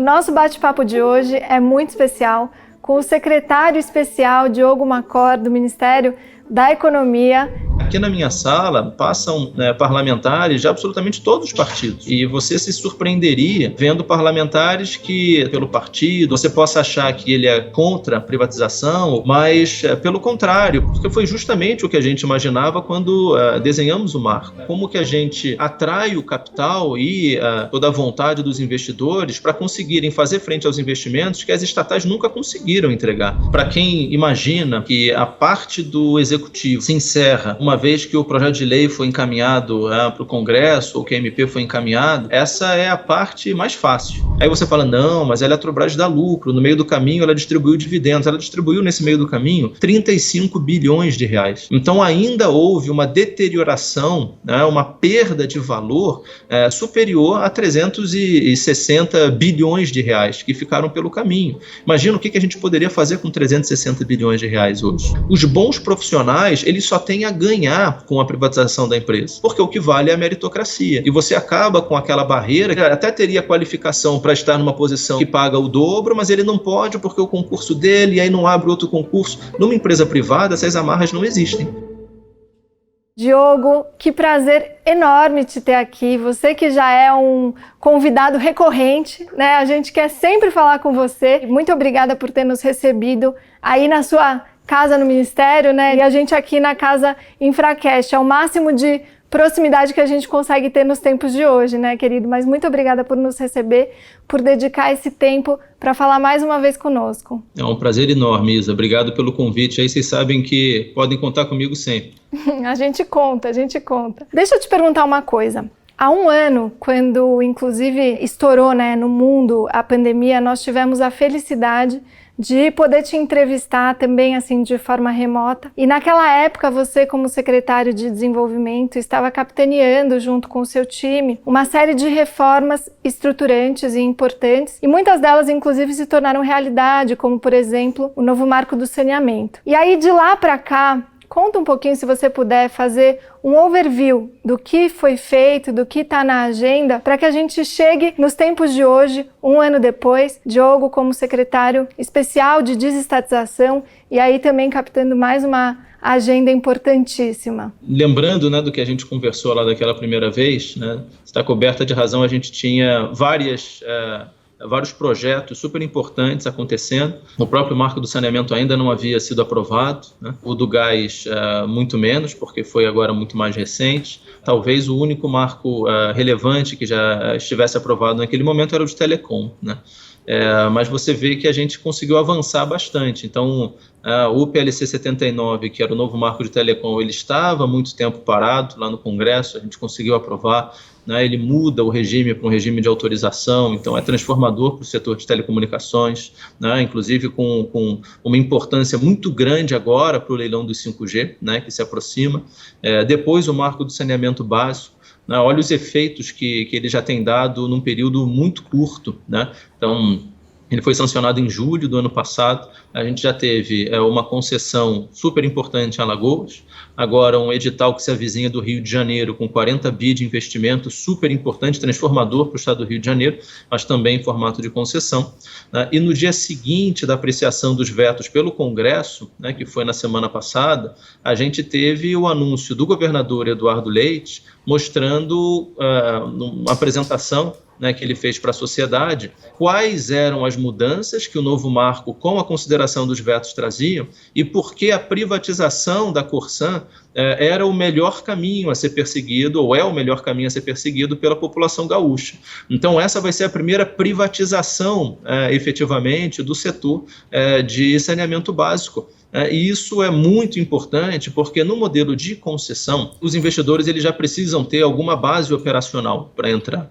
nosso bate-papo de hoje é muito especial, com o secretário especial Diogo Macor, do Ministério da Economia. Aqui na minha sala passam parlamentares de absolutamente todos os partidos. E você se surpreenderia vendo parlamentares que, pelo partido, você possa achar que ele é contra a privatização, mas pelo contrário, porque foi justamente o que a gente imaginava quando desenhamos o marco. Como que a gente atrai o capital e toda a vontade dos investidores para conseguirem fazer frente aos investimentos que as estatais nunca conseguiram entregar. Para quem imagina que a parte do executivo se encerra uma vez que o projeto de lei foi encaminhado para o Congresso ou que a MP foi encaminhado, essa é a parte mais fácil. Aí você fala, não, mas a Eletrobras dá lucro, no meio do caminho ela distribuiu dividendos, ela distribuiu nesse meio do caminho 35 bilhões de reais. Então ainda houve uma deterioração, uma perda de valor superior a 360 bilhões de reais que ficaram pelo caminho. Imagina o que a gente poderia fazer com 360 bilhões de reais hoje. Os bons profissionais, eles só têm a ganhar com a privatização da empresa, porque o que vale é a meritocracia. E você acaba com aquela barreira que até teria qualificação para estar numa posição que paga o dobro, mas ele não pode porque o concurso dele, e aí não abre outro concurso. Numa empresa privada, essas amarras não existem. Diogo, que prazer enorme te ter aqui. Você que já é um convidado recorrente, né? A gente quer sempre falar com você. Muito obrigada por ter nos recebido aí na sua casa no Ministério, né? E a gente aqui na Casa Infracast. É o máximo de proximidade que a gente consegue ter nos tempos de hoje, né, querido? Mas muito obrigada por nos receber, por dedicar esse tempo para falar mais uma vez conosco. É um prazer enorme, Isa. Obrigado pelo convite. Aí vocês sabem que podem contar comigo sempre. A gente conta. Deixa eu te perguntar uma coisa. Há um ano, quando inclusive estourou, né, no mundo a pandemia, nós tivemos a felicidade de poder te entrevistar também assim de forma remota. E naquela época você, como secretário de desenvolvimento, estava capitaneando junto com o seu time uma série de reformas estruturantes e importantes, e muitas delas inclusive se tornaram realidade, como por exemplo o novo marco do saneamento. E aí de lá para cá, conta um pouquinho, se você puder, fazer um overview do que foi feito, do que está na agenda, para que a gente chegue nos tempos de hoje, um ano depois, Diogo como secretário especial de desestatização e aí também captando mais uma agenda importantíssima. Lembrando, do que a gente conversou lá daquela primeira vez, está coberta de razão, a gente tinha vários projetos super importantes acontecendo. O próprio marco do saneamento ainda não havia sido aprovado, o do gás muito menos, porque foi agora muito mais recente. Talvez o único marco relevante que já estivesse aprovado naquele momento era o de telecom, mas você vê que a gente conseguiu avançar bastante. Então, o PLC 79, que era o novo marco de telecom, ele estava há muito tempo parado lá no Congresso, a gente conseguiu aprovar. Ele muda o regime para um regime de autorização, então é transformador para o setor de telecomunicações, inclusive com uma importância muito grande agora para o leilão dos 5G, que se aproxima. Depois o marco do saneamento básico, olha os efeitos que ele já tem dado num período muito curto. Então, ele foi sancionado em julho do ano passado, a gente já teve uma concessão super importante em Alagoas, agora um edital que se avizinha do Rio de Janeiro com 40 bi de investimento, super importante, transformador para o estado do Rio de Janeiro, mas também em formato de concessão. E no dia seguinte da apreciação dos vetos pelo Congresso, que foi na semana passada, a gente teve o anúncio do governador Eduardo Leite, mostrando uma apresentação que ele fez para a sociedade, quais eram as mudanças que o novo marco, com a consideração dos vetos, traziam e por que a privatização da Corsan era o melhor caminho a ser perseguido, ou é o melhor caminho a ser perseguido pela população gaúcha. Então essa vai ser a primeira privatização, efetivamente, do setor de saneamento básico. E isso é muito importante porque no modelo de concessão, os investidores eles já precisam ter alguma base operacional para entrar.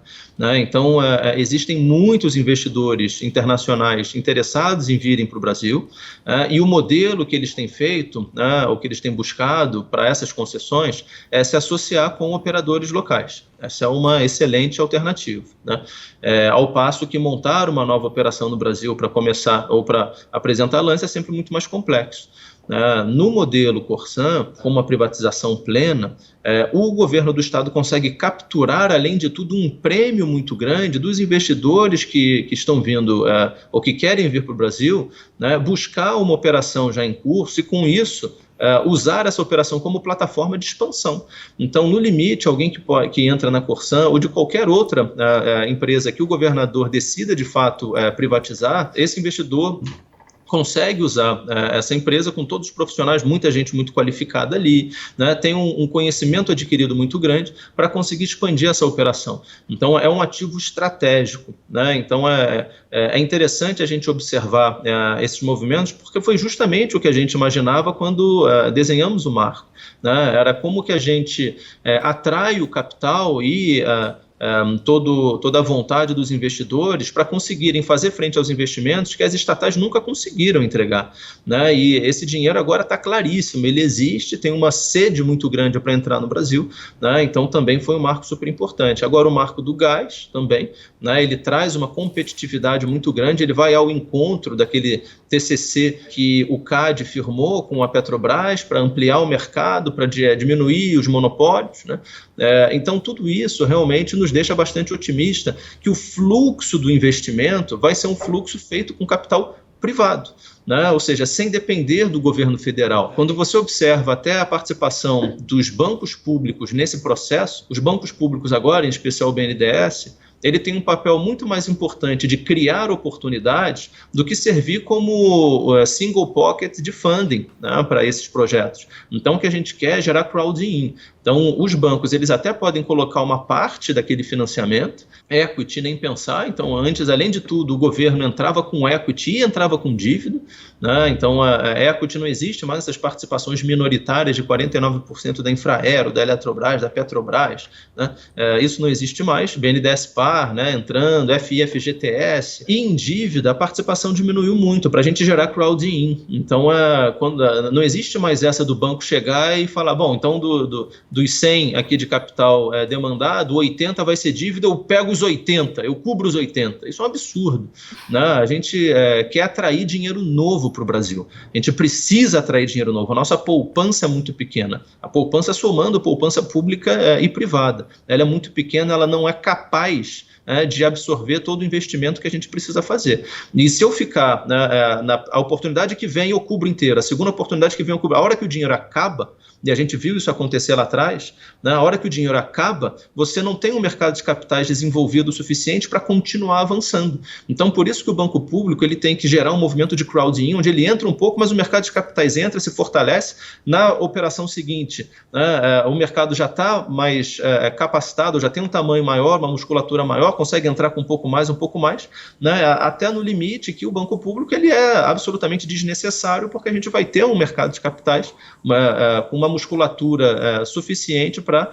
Então, existem muitos investidores internacionais interessados em virem para o Brasil, e o modelo que eles têm feito, o que eles têm buscado para essas concessões, é se associar com operadores locais. Essa é uma excelente alternativa. Ao passo que montar uma nova operação no Brasil para começar ou para apresentar lance é sempre muito mais complexo. No modelo Corsan, com uma privatização plena, o governo do estado consegue capturar, além de tudo, um prêmio muito grande dos investidores que estão vindo ou que querem vir para o Brasil, buscar uma operação já em curso e, com isso, usar essa operação como plataforma de expansão. Então, no limite, alguém que entra na Corsan ou de qualquer outra empresa que o governador decida de fato privatizar, esse investidor consegue usar essa empresa com todos os profissionais, muita gente muito qualificada ali, tem um conhecimento adquirido muito grande para conseguir expandir essa operação. Então, é um ativo estratégico. Então, é interessante a gente observar esses movimentos, porque foi justamente o que a gente imaginava quando desenhamos o marco. Era como que a gente atrai o capital e toda a vontade dos investidores para conseguirem fazer frente aos investimentos que as estatais nunca conseguiram entregar. E esse dinheiro agora está claríssimo, ele existe, tem uma sede muito grande para entrar no Brasil, então também foi um marco super importante. Agora o marco do gás também, ele traz uma competitividade muito grande, ele vai ao encontro daquele TCC que o CAD firmou com a Petrobras para ampliar o mercado, para diminuir os monopólios. Então tudo isso realmente nos deixa bastante otimista que o fluxo do investimento vai ser um fluxo feito com capital privado, ou seja, sem depender do governo federal. Quando você observa até a participação dos bancos públicos nesse processo, os bancos públicos agora, em especial o BNDES, ele tem um papel muito mais importante de criar oportunidades do que servir como single pocket de funding para esses projetos. Então, o que a gente quer é gerar crowding. Então, os bancos, eles até podem colocar uma parte daquele financiamento, equity nem pensar. Então, antes, além de tudo, o governo entrava com equity e entrava com dívida. Então, a equity não existe mais, essas participações minoritárias de 49% da Infraero, da Eletrobras, da Petrobras. Isso não existe mais. BNDES Par, entrando, FGTS. E em dívida, a participação diminuiu muito para a gente gerar crowding. Então, não existe mais essa do banco chegar e falar, bom, então dos 100 aqui de capital demandado, 80 vai ser dívida, eu pego os 80, eu cubro os 80. Isso é um absurdo. A gente quer atrair dinheiro novo para o Brasil. A gente precisa atrair dinheiro novo. A nossa poupança é muito pequena. A poupança somando poupança pública e privada. Ela é muito pequena, ela não é capaz de absorver todo o investimento que a gente precisa fazer. E se eu ficar a oportunidade que vem eu cubro inteira, a segunda oportunidade que vem eu cubro, a hora que o dinheiro acaba, e a gente viu isso acontecer lá atrás, a hora que o dinheiro acaba, você não tem um mercado de capitais desenvolvido o suficiente para continuar avançando. Então, por isso que o banco público ele tem que gerar um movimento de crowding, onde ele entra um pouco, mas o mercado de capitais entra, se fortalece. Na operação seguinte, o mercado já está mais capacitado, já tem um tamanho maior, uma musculatura maior, consegue entrar com um pouco mais, até no limite que o banco público ele é absolutamente desnecessário, porque a gente vai ter um mercado de capitais com uma musculatura suficiente para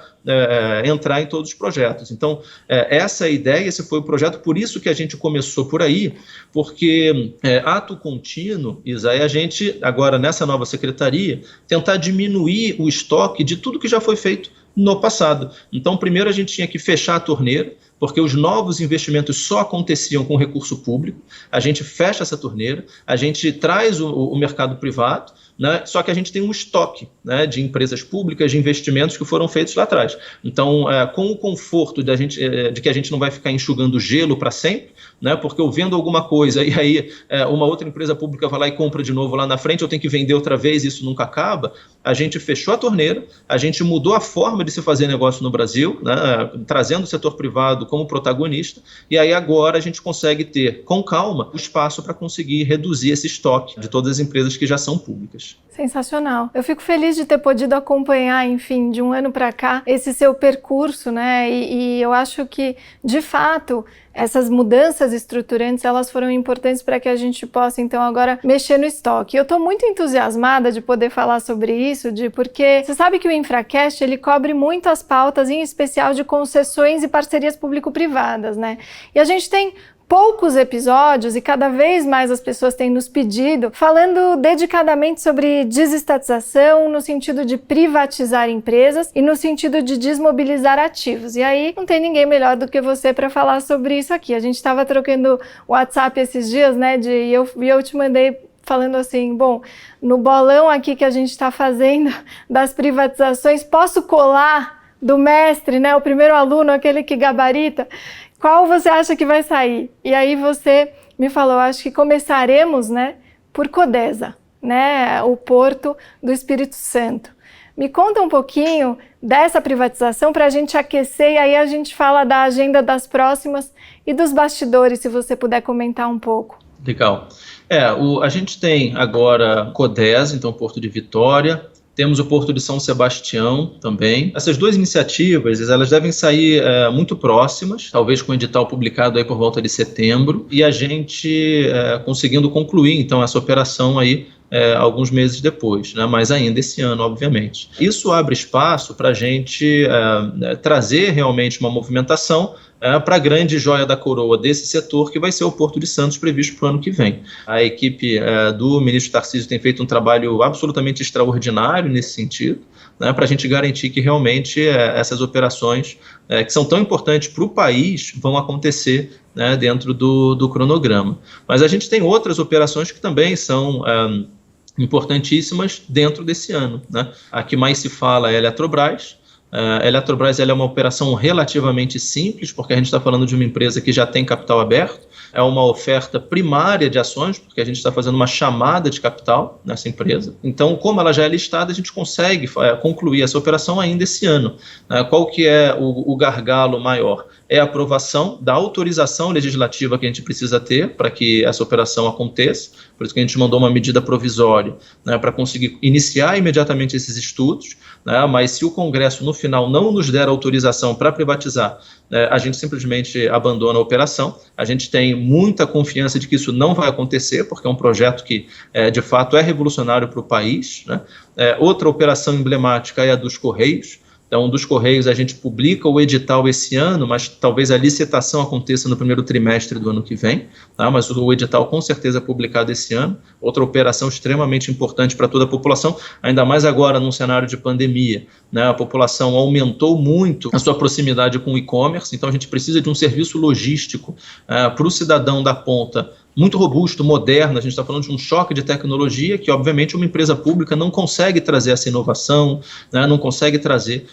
entrar em todos os projetos. Então, essa é a ideia, esse foi o projeto, por isso que a gente começou por aí, porque ato contínuo, Isa, é a gente, agora nessa nova secretaria, tentar diminuir o estoque de tudo que já foi feito no passado. Então, primeiro a gente tinha que fechar a torneira, porque os novos investimentos só aconteciam com recurso público, a gente fecha essa torneira, a gente traz o mercado privado, só que a gente tem um estoque de empresas públicas, de investimentos que foram feitos lá atrás. Então, com o conforto de que a gente não vai ficar enxugando gelo para sempre, porque eu vendo alguma coisa e aí uma outra empresa pública vai lá e compra de novo lá na frente, eu tenho que vender outra vez e isso nunca acaba, a gente fechou a torneira, a gente mudou a forma de se fazer negócio no Brasil, trazendo o setor privado como protagonista, e aí agora a gente consegue ter, com calma, o espaço para conseguir reduzir esse estoque de todas as empresas que já são públicas. Sensacional. Eu fico feliz de ter podido acompanhar, enfim, de um ano para cá, esse seu percurso, e eu acho que, de fato, essas mudanças estruturantes, elas foram importantes para que a gente possa, então, agora mexer no estoque. Eu estou muito entusiasmada de poder falar sobre isso, porque você sabe que o InfraCast, ele cobre muito as pautas, em especial de concessões e parcerias público-privadas, E a gente tem poucos episódios, e cada vez mais as pessoas têm nos pedido, falando dedicadamente sobre desestatização, no sentido de privatizar empresas e no sentido de desmobilizar ativos. E aí não tem ninguém melhor do que você para falar sobre isso aqui. A gente estava trocando WhatsApp esses dias, e eu te mandei falando assim, bom, no bolão aqui que a gente está fazendo das privatizações, posso colar do mestre, né, o primeiro aluno, aquele que gabarita, qual você acha que vai sair? E aí você me falou, acho que começaremos, né, por Codesa, né, o Porto do Espírito Santo. Me conta um pouquinho dessa privatização para a gente aquecer e aí a gente fala da agenda das próximas e dos bastidores, se você puder comentar um pouco. Legal. A gente tem agora Codesa, então Porto de Vitória, temos o Porto de São Sebastião também. Essas duas iniciativas, elas devem sair muito próximas, talvez com o edital publicado aí por volta de setembro, e a gente conseguindo concluir, então, essa operação aí alguns meses depois, né? Mas ainda esse ano, obviamente. Isso abre espaço para a gente trazer realmente uma movimentação para a grande joia da coroa desse setor, que vai ser o Porto de Santos, previsto para o ano que vem. A equipe do ministro Tarcísio tem feito um trabalho absolutamente extraordinário nesse sentido, né, para a gente garantir que realmente essas operações, que são tão importantes para o país, vão acontecer, né, dentro do cronograma. Mas a gente tem outras operações que também são importantíssimas dentro desse ano, né? A que mais se fala é a Eletrobras. A Eletrobras ela é uma operação relativamente simples, porque a gente está falando de uma empresa que já tem capital aberto, é uma oferta primária de ações, porque a gente está fazendo uma chamada de capital nessa empresa. Então, como ela já é listada, a gente consegue concluir essa operação ainda esse ano. Qual que é o gargalo maior? É a aprovação da autorização legislativa que a gente precisa ter para que essa operação aconteça, por isso que a gente mandou uma medida provisória, né, para conseguir iniciar imediatamente esses estudos, né, mas se o Congresso no final não nos der autorização para privatizar, a gente simplesmente abandona a operação. A gente tem muita confiança de que isso não vai acontecer, porque é um projeto que de fato é revolucionário para o país, né? Outra operação emblemática é a dos Correios. Então, dos Correios, a gente publica o edital esse ano, mas talvez a licitação aconteça no primeiro trimestre do ano que vem, tá? Mas o edital com certeza é publicado esse ano. Outra operação extremamente importante para toda a população, ainda mais agora num cenário de pandemia, né? A população aumentou muito a sua proximidade com o e-commerce, então a gente precisa de um serviço logístico para o cidadão da ponta, muito robusto, moderno. A gente está falando de um choque de tecnologia que, obviamente, uma empresa pública não consegue trazer essa inovação, né, não consegue trazer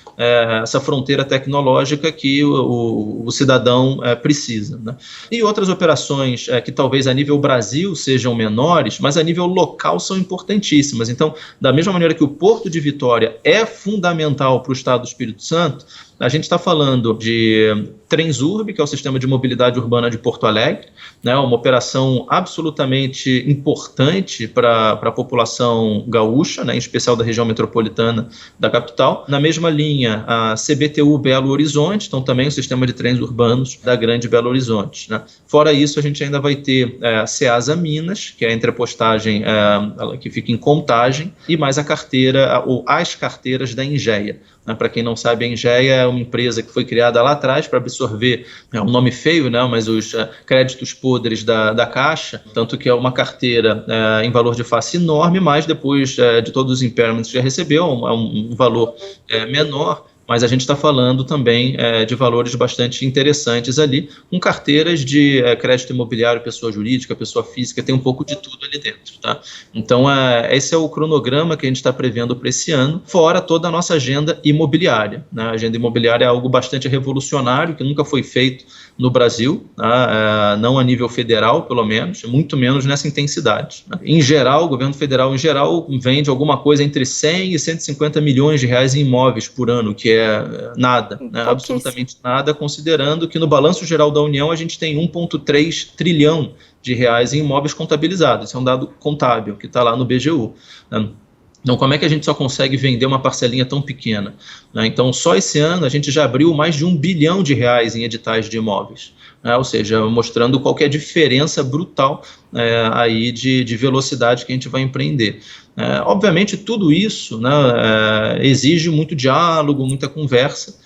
essa fronteira tecnológica que o cidadão precisa, né. E outras operações que talvez a nível Brasil sejam menores, mas a nível local são importantíssimas. Então, da mesma maneira que o Porto de Vitória é fundamental para o estado do Espírito Santo, a gente está falando de Transurb, que é o sistema de mobilidade urbana de Porto Alegre, né, uma operação absolutamente importante para a população gaúcha, né, em especial da região metropolitana da capital. Na mesma linha, a CBTU Belo Horizonte, então também o sistema de trens urbanos da Grande Belo Horizonte, né. Fora isso, a gente ainda vai ter a Ceasa Minas, que é a entrepostagem que fica em Contagem, e mais a carteira, ou as carteiras da Engea. Para quem não sabe, a Engea é uma empresa que foi criada lá atrás para absorver, é um nome feio, né, mas os créditos podres da Caixa, tanto que é uma carteira em valor de face enorme, mas depois de todos os impairments que já recebeu, é um valor menor. Mas a gente está falando também de valores bastante interessantes ali, com carteiras de crédito imobiliário, pessoa jurídica, pessoa física, tem um pouco de tudo ali dentro, tá? Então, esse é o cronograma que a gente está prevendo para esse ano, fora toda a nossa agenda imobiliária, né? A agenda imobiliária é algo bastante revolucionário, que nunca foi feito no Brasil, tá? Não a nível federal, pelo menos, muito menos nessa intensidade, né? Em geral, o governo federal, em geral, vende alguma coisa entre 100 e 150 milhões de reais em imóveis por ano, que é nada, né? Absolutamente nada, considerando que no balanço geral da União a gente tem 1,3 trilhão de reais em imóveis contabilizados. Isso é um dado contábil que está lá no BGU, né? Então, como é que a gente só consegue vender uma parcelinha tão pequena, né? Então, só esse ano a gente já abriu mais de 1 bilhão de reais em editais de imóveis, né? Ou seja, mostrando qual que é a diferença brutal aí de velocidade que a gente vai empreender. Obviamente, tudo isso, né, exige muito diálogo, muita conversa,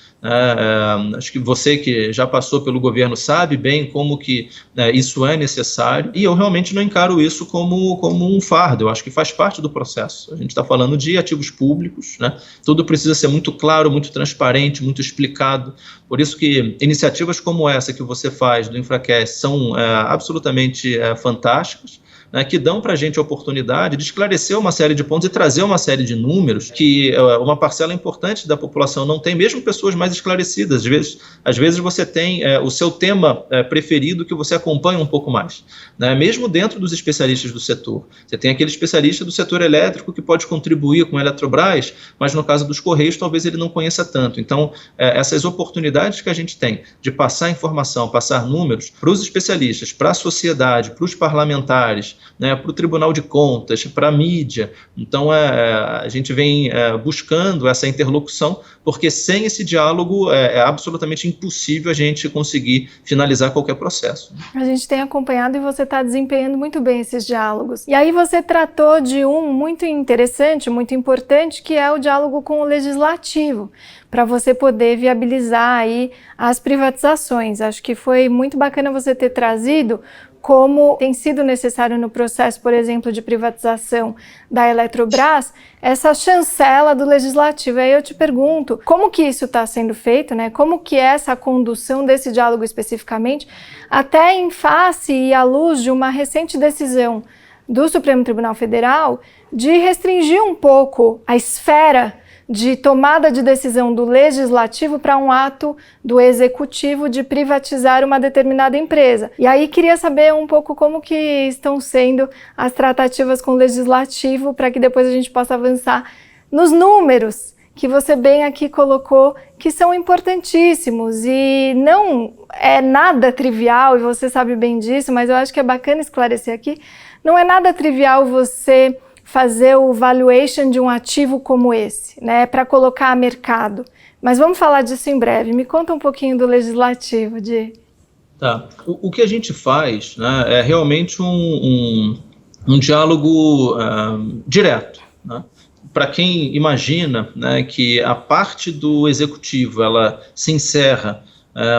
Acho que você que já passou pelo governo sabe bem como que isso é necessário, e eu realmente não encaro isso como um fardo. Eu acho que faz parte do processo. A gente está falando de ativos públicos, né? Tudo precisa ser muito claro, muito transparente, muito explicado. Por isso que iniciativas como essa que você faz do InfraCast são absolutamente fantásticas, né, que dão para a gente a oportunidade de esclarecer uma série de pontos e trazer uma série de números que uma parcela importante da população não tem, mesmo pessoas mais esclarecidas. Às vezes você tem o seu tema preferido que você acompanha um pouco mais, né, mesmo dentro dos especialistas do setor. Você tem aquele especialista do setor elétrico que pode contribuir com a Eletrobras, mas no caso dos Correios talvez ele não conheça tanto. Então, essas oportunidades que a gente tem de passar informação, passar números para os especialistas, para a sociedade, para os parlamentares, né, para o Tribunal de Contas, para a mídia. Então, a gente vem buscando essa interlocução, porque sem esse diálogo é absolutamente impossível a gente conseguir finalizar qualquer processo. A gente tem acompanhado e você está desempenhando muito bem esses diálogos. E aí você tratou de um muito interessante, muito importante, que é o diálogo com o Legislativo, para você poder viabilizar aí as privatizações. Acho que foi muito bacana você ter trazido como tem sido necessário no processo, por exemplo, de privatização da Eletrobras, essa chancela do Legislativo. Aí eu te pergunto, como que isso está sendo feito, né? Como que é essa condução desse diálogo especificamente, até em face e à luz de uma recente decisão do Supremo Tribunal Federal de restringir um pouco a esfera de tomada de decisão do Legislativo para um ato do Executivo de privatizar uma determinada empresa. E aí queria saber um pouco como que estão sendo as tratativas com o Legislativo para que depois a gente possa avançar nos números que você bem aqui colocou, que são importantíssimos e não é nada trivial, e você sabe bem disso, mas eu acho que é bacana esclarecer aqui, não é nada trivial você fazer o valuation de um ativo como esse, né, para colocar a mercado. Mas vamos falar disso em breve. Me conta um pouquinho do Legislativo, Di. Tá. O que a gente faz, né, é realmente um diálogo direto, né? Para quem imagina, né, que a parte do Executivo ela se encerra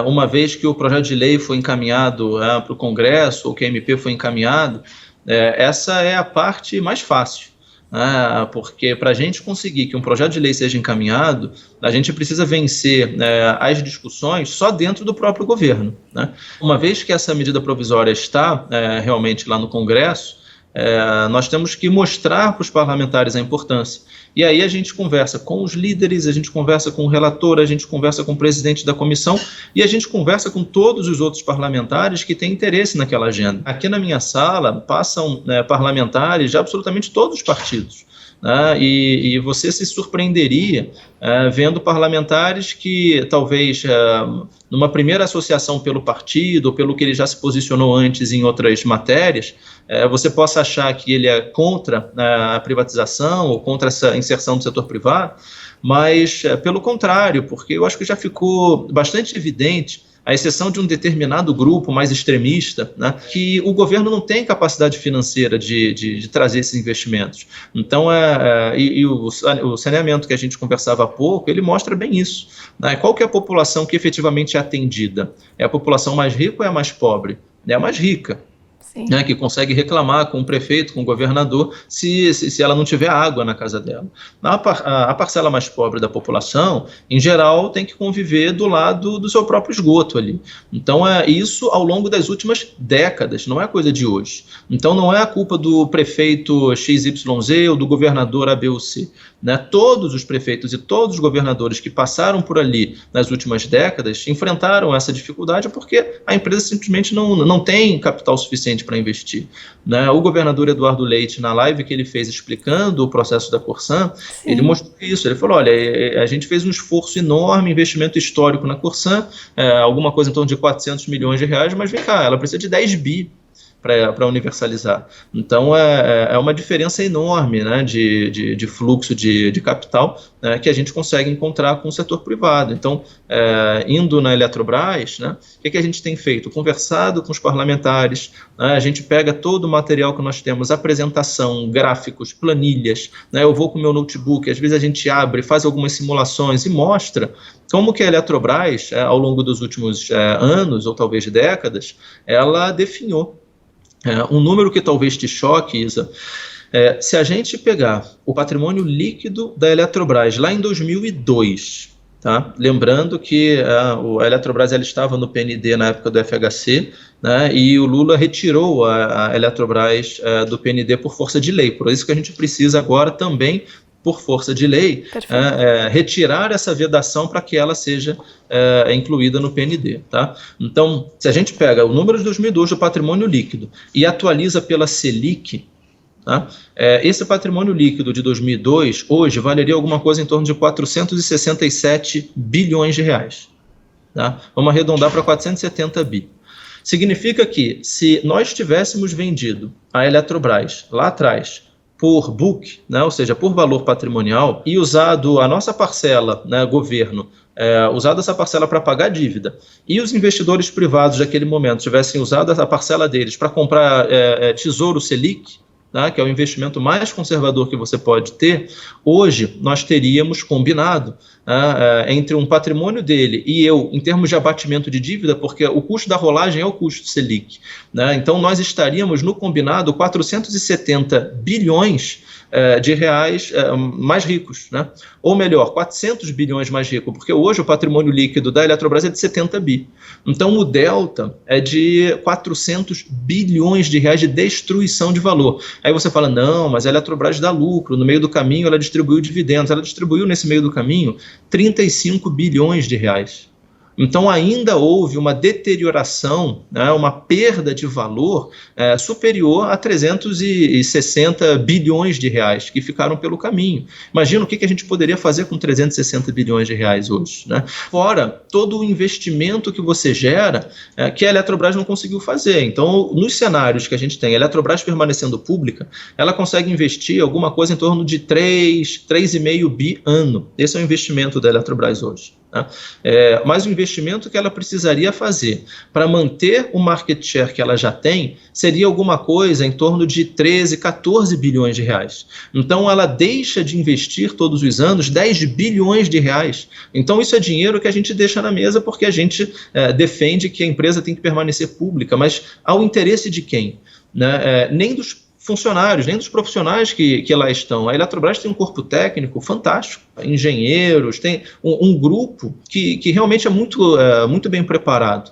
uma vez que o projeto de lei foi encaminhado para o Congresso ou que a MP foi encaminhado, essa é a parte mais fácil, né? Porque para a gente conseguir que um projeto de lei seja encaminhado, a gente precisa vencer as discussões só dentro do próprio governo, né? Uma vez que essa medida provisória está realmente lá no Congresso, nós temos que mostrar para os parlamentares a importância. E aí a gente conversa com os líderes, a gente conversa com o relator, a gente conversa com o presidente da comissão e a gente conversa com todos os outros parlamentares que têm interesse naquela agenda. Aqui na minha sala passam parlamentares de absolutamente todos os partidos. E você se surpreenderia vendo parlamentares que talvez numa primeira associação pelo partido ou pelo que ele já se posicionou antes em outras matérias, você possa achar que ele é contra a privatização ou contra essa inserção do setor privado, mas pelo contrário, porque eu acho que já ficou bastante evidente, à exceção de um determinado grupo mais extremista, né, que o governo não tem capacidade financeira de trazer esses investimentos. Então, o saneamento que a gente conversava há pouco, ele mostra bem isso, né? Qual que é a população que efetivamente é atendida? É a população mais rica ou é a mais pobre? É a mais rica. Né, que consegue reclamar com o prefeito, com o governador, se ela não tiver água na casa dela. A parcela mais pobre da população, em geral, tem que conviver do lado do seu próprio esgoto ali. Então, isso ao longo das últimas décadas, não é coisa de hoje. Então, não é a culpa do prefeito XYZ ou do governador A, B ou C. Né? Todos os prefeitos e todos os governadores que passaram por ali nas últimas décadas enfrentaram essa dificuldade porque a empresa simplesmente não tem capital suficiente para investir. Né? O governador Eduardo Leite, na live que ele fez explicando o processo da Corsan, ele mostrou isso. Ele falou, olha, a gente fez um esforço enorme, investimento histórico na Corsan, alguma coisa em torno de 400 milhões de reais, mas vem cá, ela precisa de 10 bi para universalizar. Então, é uma diferença enorme, né, de fluxo de capital, né, que a gente consegue encontrar com o setor privado. Então, indo na Eletrobras, né, o que a gente tem feito? Conversado com os parlamentares, né, a gente pega todo o material que nós temos, apresentação, gráficos, planilhas, né, eu vou com o meu notebook, às vezes a gente abre, faz algumas simulações e mostra como que a Eletrobras, ao longo dos últimos anos, ou talvez décadas, ela definhou um número que talvez te choque, Isa. Se a gente pegar o patrimônio líquido da Eletrobras lá em 2002, tá? Lembrando que a Eletrobras ela estava no PND na época do FHC, né? E o Lula retirou a Eletrobras do PND por força de lei, por isso que a gente precisa agora também, por força de lei, retirar essa vedação para que ela seja incluída no PND. Tá? Então, se a gente pega o número de 2002 do patrimônio líquido e atualiza pela Selic, tá? Esse patrimônio líquido de 2002, hoje, valeria alguma coisa em torno de 467 bilhões de reais. Tá? Vamos arredondar para 470 bi. Significa que, se nós tivéssemos vendido a Eletrobras lá atrás por book, né, ou seja, por valor patrimonial, e usado a nossa parcela, né, governo, usado essa parcela para pagar dívida, e os investidores privados daquele momento tivessem usado a parcela deles para comprar Tesouro Selic, tá, que é o investimento mais conservador que você pode ter, hoje nós teríamos combinado entre um patrimônio dele e eu, em termos de abatimento de dívida, porque o custo da rolagem é o custo Selic, né, então nós estaríamos no combinado 470 bilhões de reais mais ricos, né? Ou melhor, 400 bilhões mais ricos, porque hoje o patrimônio líquido da Eletrobras é de 70 bi. Então o delta é de 400 bilhões de reais de destruição de valor. Aí você fala, não, mas a Eletrobras dá lucro, no meio do caminho ela distribuiu dividendos, ela distribuiu nesse meio do caminho 35 bilhões de reais. Então ainda houve uma deterioração, né, uma perda de valor superior a 360 bilhões de reais que ficaram pelo caminho. Imagina o que a gente poderia fazer com 360 bilhões de reais hoje, né? Fora todo o investimento que você gera, que a Eletrobras não conseguiu fazer. Então, nos cenários que a gente tem, a Eletrobras permanecendo pública, ela consegue investir alguma coisa em torno de 3,5 bi ano. Esse é o investimento da Eletrobras hoje. Mas o investimento que ela precisaria fazer para manter o market share que ela já tem seria alguma coisa em torno de 13, 14 bilhões de reais. Então ela deixa de investir todos os anos 10 bilhões de reais. Então isso é dinheiro que a gente deixa na mesa porque a gente defende que a empresa tem que permanecer pública, mas ao interesse de quem? Né? Nem dos funcionários, nem dos profissionais que lá estão. A Eletrobras tem um corpo técnico fantástico, engenheiros, tem um grupo que realmente é muito bem preparado.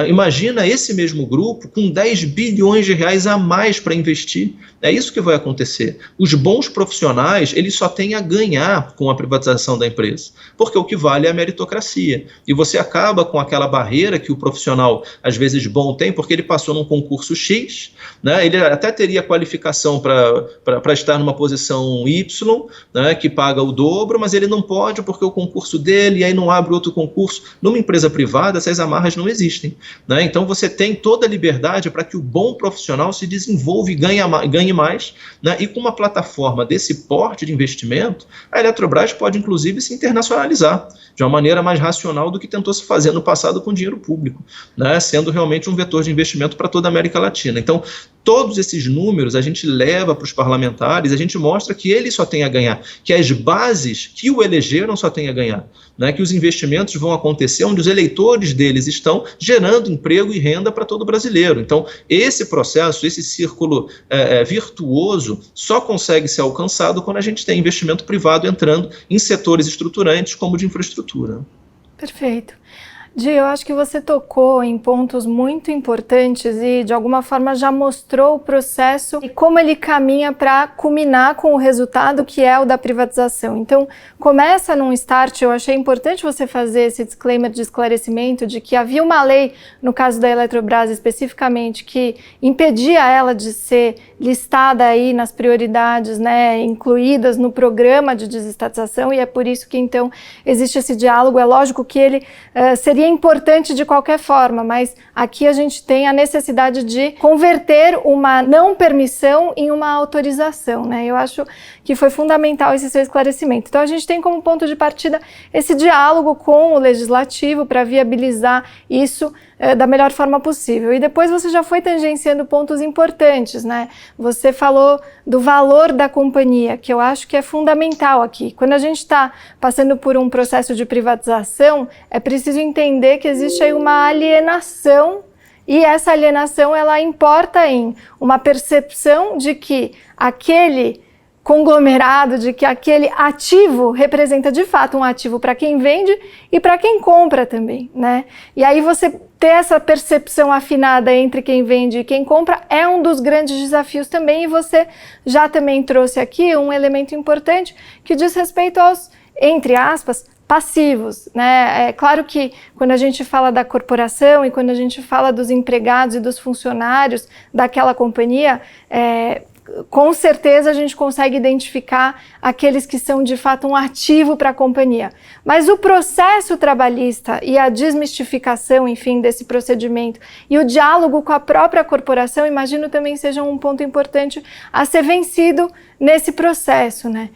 Imagina esse mesmo grupo com 10 bilhões de reais a mais para investir. É isso que vai acontecer. Os bons profissionais, eles só têm a ganhar com a privatização da empresa, porque o que vale é a meritocracia. E você acaba com aquela barreira que o profissional, às vezes bom, tem, porque ele passou num concurso X, né? Ele até teria qualificação para estar numa posição Y, né, que paga o dobro, mas ele não pode porque o concurso dele, e aí não abre outro concurso. Numa empresa privada, essas amarras não existem. Né? Então você tem toda a liberdade para que o bom profissional se desenvolva e ganhe mais, né? E com uma plataforma desse porte de investimento, a Eletrobras pode inclusive se internacionalizar de uma maneira mais racional do que tentou se fazer no passado com dinheiro público, né? Sendo realmente um vetor de investimento para toda a América Latina. Então, todos esses números a gente leva para os parlamentares, a gente mostra que ele só tem a ganhar, que as bases que o elegeram só tem a ganhar, né? Que os investimentos vão acontecer onde os eleitores deles estão gerando emprego e renda para todo brasileiro. Então, esse processo, esse círculo virtuoso só consegue ser alcançado quando a gente tem investimento privado entrando em setores estruturantes como o de infraestrutura. Perfeito. Di, eu acho que você tocou em pontos muito importantes e de alguma forma já mostrou o processo e como ele caminha para culminar com o resultado que é o da privatização. Então, começa num start, eu achei importante você fazer esse disclaimer de esclarecimento de que havia uma lei, no caso da Eletrobras especificamente, que impedia ela de ser listada aí nas prioridades, né, incluídas no programa de desestatização, e é por isso que então existe esse diálogo. É lógico que ele seria importante de qualquer forma, mas aqui a gente tem a necessidade de converter uma não permissão em uma autorização, né? Eu acho que foi fundamental esse seu esclarecimento. Então a gente tem como ponto de partida esse diálogo com o legislativo para viabilizar isso da melhor forma possível. E depois você já foi tangenciando pontos importantes, né? Você falou do valor da companhia, que eu acho que é fundamental aqui. Quando a gente está passando por um processo de privatização, é preciso entender que existe aí uma alienação, e essa alienação ela importa em uma percepção de que aquele conglomerado, de que aquele ativo representa de fato um ativo para quem vende e para quem compra também, né? E aí você ter essa percepção afinada entre quem vende e quem compra é um dos grandes desafios também, e você já também trouxe aqui um elemento importante que diz respeito aos, entre aspas, passivos, né? É claro que quando a gente fala da corporação e quando a gente fala dos empregados e dos funcionários daquela companhia, com certeza a gente consegue identificar aqueles que são de fato um ativo para a companhia. Mas o processo trabalhista e a desmistificação, enfim, desse procedimento e o diálogo com a própria corporação, imagino também seja um ponto importante a ser vencido nesse processo, né?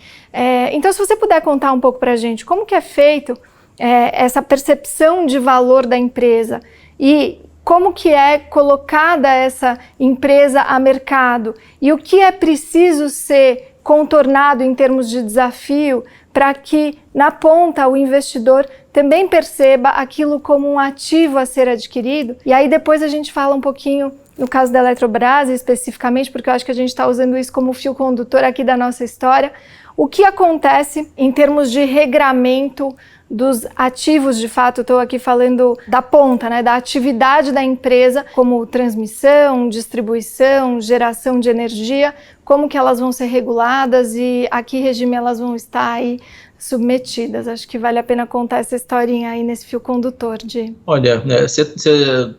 Então, se você puder contar um pouco para a gente como que é feito essa percepção de valor da empresa e como que é colocada essa empresa a mercado e o que é preciso ser contornado em termos de desafio para que, na ponta, o investidor também perceba aquilo como um ativo a ser adquirido. E aí depois a gente fala um pouquinho, no caso da Eletrobras especificamente, porque eu acho que a gente está usando isso como fio condutor aqui da nossa história, o que acontece em termos de regramento dos ativos, de fato, estou aqui falando da ponta, né, da atividade da empresa, como transmissão, distribuição, geração de energia, como que elas vão ser reguladas e a que regime elas vão estar aí submetidas. Acho que vale a pena contar essa historinha aí nesse fio condutor de... Olha, você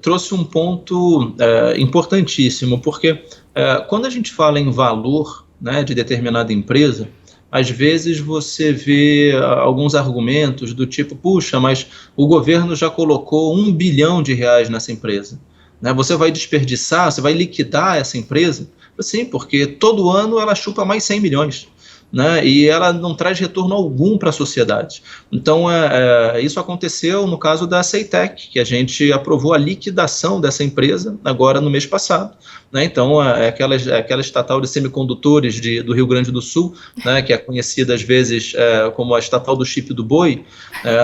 trouxe um ponto importantíssimo, porque quando a gente fala em valor, né, de determinada empresa, às vezes você vê alguns argumentos do tipo, puxa, mas o governo já colocou R$1 bilhão nessa empresa, né? Você vai desperdiçar, você vai liquidar essa empresa? Sim, porque todo ano ela chupa mais 100 milhões. Né, e ela não traz retorno algum para a sociedade. Então, isso aconteceu no caso da Ceitec, que a gente aprovou a liquidação dessa empresa agora no mês passado. Né, então, aquela estatal de semicondutores do Rio Grande do Sul, né, que é conhecida às vezes como a estatal do chip do boi,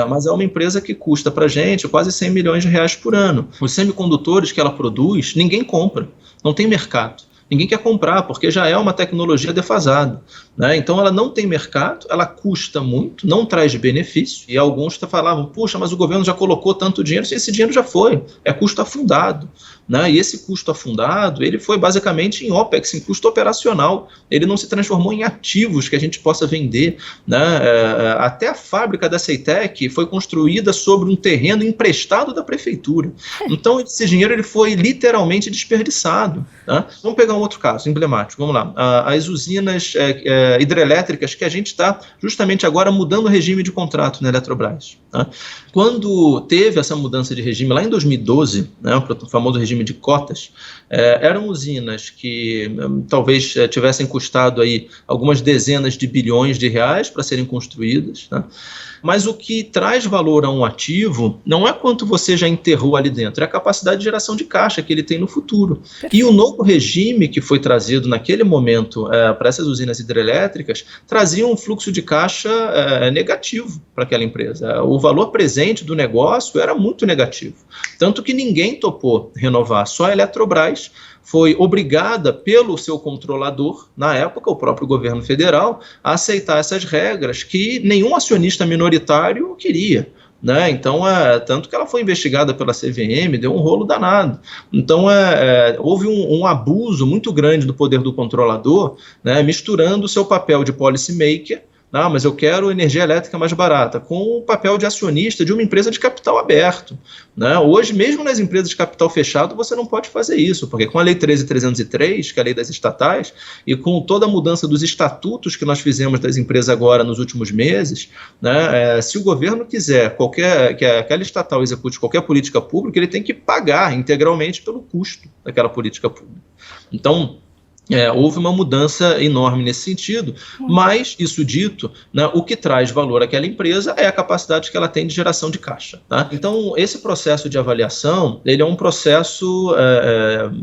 mas é uma empresa que custa para a gente quase R$100 milhões por ano. Os semicondutores que ela produz, ninguém compra, não tem mercado. Ninguém quer comprar, porque já é uma tecnologia defasada, né? Então ela não tem mercado, ela custa muito, não traz benefício, e alguns falavam, puxa, mas o governo já colocou tanto dinheiro, esse dinheiro já foi, é custo afundado, né? E esse custo afundado, ele foi basicamente em OPEX, em custo operacional, ele não se transformou em ativos que a gente possa vender, né? Até a fábrica da Ceitec foi construída sobre um terreno emprestado da prefeitura, então esse dinheiro ele foi literalmente desperdiçado, né? Vamos pegar um outro caso emblemático, vamos lá, as usinas hidrelétricas que a gente está justamente agora mudando o regime de contrato na Eletrobras, né? Quando teve essa mudança de regime lá em 2012, né, o famoso regime de cotas, eram usinas que talvez tivessem custado aí algumas dezenas de bilhões de reais para serem construídas, né? Mas o que traz valor a um ativo não é quanto você já enterrou ali dentro, é a capacidade de geração de caixa que ele tem no futuro. E o novo regime que foi trazido naquele momento para essas usinas hidrelétricas trazia um fluxo de caixa negativo para aquela empresa. O valor presente do negócio era muito negativo, tanto que ninguém topou renovar, só a Eletrobras foi obrigada pelo seu controlador, na época o próprio governo federal, a aceitar essas regras que nenhum acionista minoritário queria, né? Então, tanto que ela foi investigada pela CVM, deu um rolo danado. Então, houve um abuso muito grande do poder do controlador, né, misturando o seu papel de policymaker, Ah, mas eu quero energia elétrica mais barata, com o papel de acionista de uma empresa de capital aberto, né? Hoje, mesmo nas empresas de capital fechado, você não pode fazer isso, porque com a Lei 13.303, que é a lei das estatais, e com toda a mudança dos estatutos que nós fizemos das empresas agora nos últimos meses, né, se o governo quiser que aquela estatal execute qualquer política pública, ele tem que pagar integralmente pelo custo daquela política pública. Então, houve uma mudança enorme nesse sentido, mas, isso dito, né, o que traz valor àquela empresa é a capacidade que ela tem de geração de caixa. Tá? Então, esse processo de avaliação, ele é um processo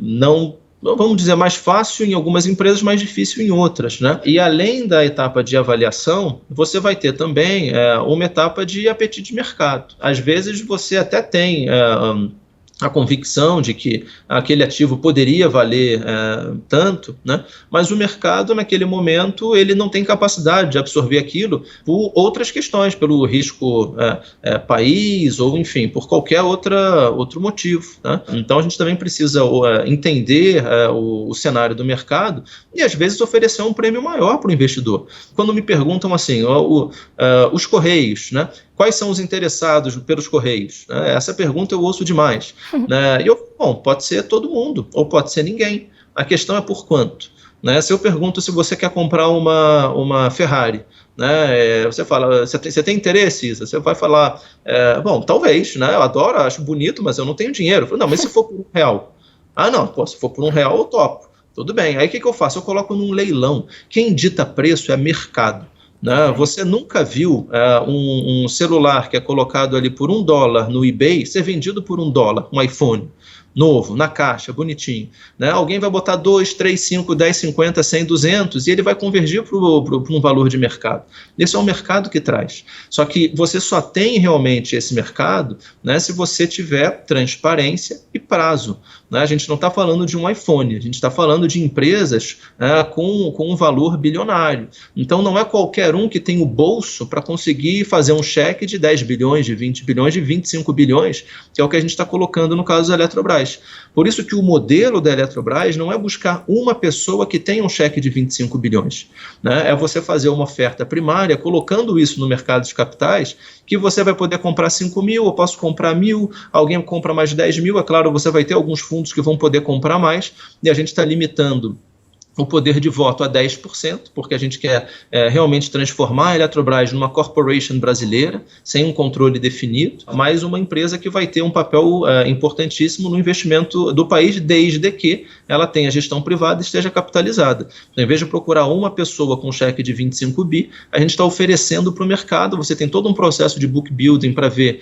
não vamos dizer, mais fácil em algumas empresas, mais difícil em outras, né? E além da etapa de avaliação, você vai ter também uma etapa de apetite de mercado. Às vezes você até tem a convicção de que aquele ativo poderia valer tanto, né? Mas o mercado, naquele momento, ele não tem capacidade de absorver aquilo por outras questões, pelo risco país, ou enfim, por qualquer outro motivo, né? Então a gente também precisa entender o cenário do mercado e às vezes oferecer um prêmio maior para o investidor. Quando me perguntam assim, os Correios, né? Quais são os interessados pelos Correios? Essa pergunta eu ouço demais. Bom, pode ser todo mundo, ou pode ser ninguém. A questão é por quanto. Se eu pergunto se você quer comprar uma Ferrari, você fala, você tem interesse, Isa? Você vai falar, bom, talvez, eu adoro, acho bonito, mas eu não tenho dinheiro. Eu falo, não, mas se for por R$1? Ah, não, se for por R$1 eu topo. Tudo bem, aí o que eu faço? Eu coloco num leilão. Quem dita preço é mercado. Você nunca viu um celular que é colocado ali por $1 no eBay ser vendido por $1, um iPhone novo, na caixa, bonitinho. Alguém vai botar 2, 3, 5, 10, 50, 100, 200 e ele vai convergir para um valor de mercado. Esse é o mercado que traz. Só que você só tem realmente esse mercado se você tiver transparência e prazo. A gente não está falando de um iPhone, a gente está falando de empresas com um valor bilionário. Então não é qualquer um que tem o bolso para conseguir fazer um cheque de 10 bilhões, de 20 bilhões, de 25 bilhões, que é o que a gente está colocando no caso da Eletrobras. Por isso que o modelo da Eletrobras não é buscar uma pessoa que tenha um cheque de 25 bilhões. É você fazer uma oferta primária, colocando isso no mercado de capitais, que você vai poder comprar 5 mil, eu posso comprar 1.000, alguém compra mais 10 mil, é claro, você vai ter alguns fundos que vão poder comprar mais, e a gente está limitando o poder de voto a 10%, porque a gente quer realmente transformar a Eletrobras numa corporation brasileira, sem um controle definido, mas uma empresa que vai ter um papel importantíssimo no investimento do país, desde que ela tenha gestão privada e esteja capitalizada. Então, em vez de procurar uma pessoa com cheque de 25 bi, a gente está oferecendo para o mercado, você tem todo um processo de book building para ver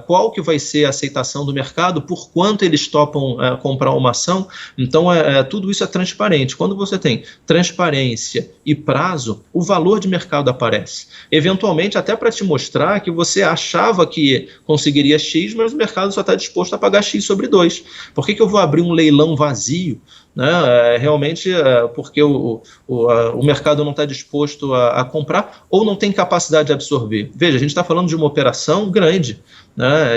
qual que vai ser a aceitação do mercado, por quanto eles topam comprar uma ação. Então, tudo isso é transparente. Quando você tem transparência e prazo, o valor de mercado aparece. Eventualmente, até para te mostrar que você achava que conseguiria X, mas o mercado só está disposto a pagar X sobre 2. Por que eu vou abrir um leilão vazio? Realmente porque o mercado não está disposto a comprar ou não tem capacidade de absorver. Veja, a gente está falando de uma operação grande,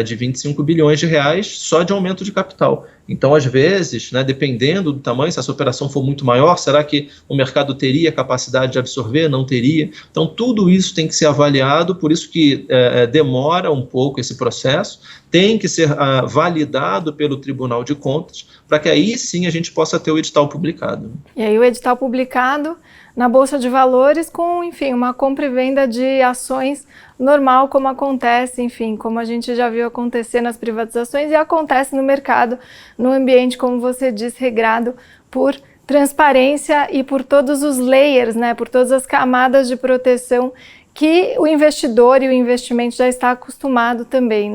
de 25 bilhões de reais só de aumento de capital. Então, às vezes, dependendo do tamanho, se essa operação for muito maior, será que o mercado teria capacidade de absorver? Não teria. Então, tudo isso tem que ser avaliado, por isso que demora um pouco esse processo, tem que ser validado pelo Tribunal de Contas, para que aí sim a gente possa ter o edital publicado. E aí o edital publicado na Bolsa de Valores com, enfim, uma compra e venda de ações normal, como acontece, enfim, como a gente já viu acontecer nas privatizações e acontece no mercado, no ambiente, como você disse, regrado por transparência e por todos os layers, por todas as camadas de proteção que o investidor e o investimento já está acostumado também,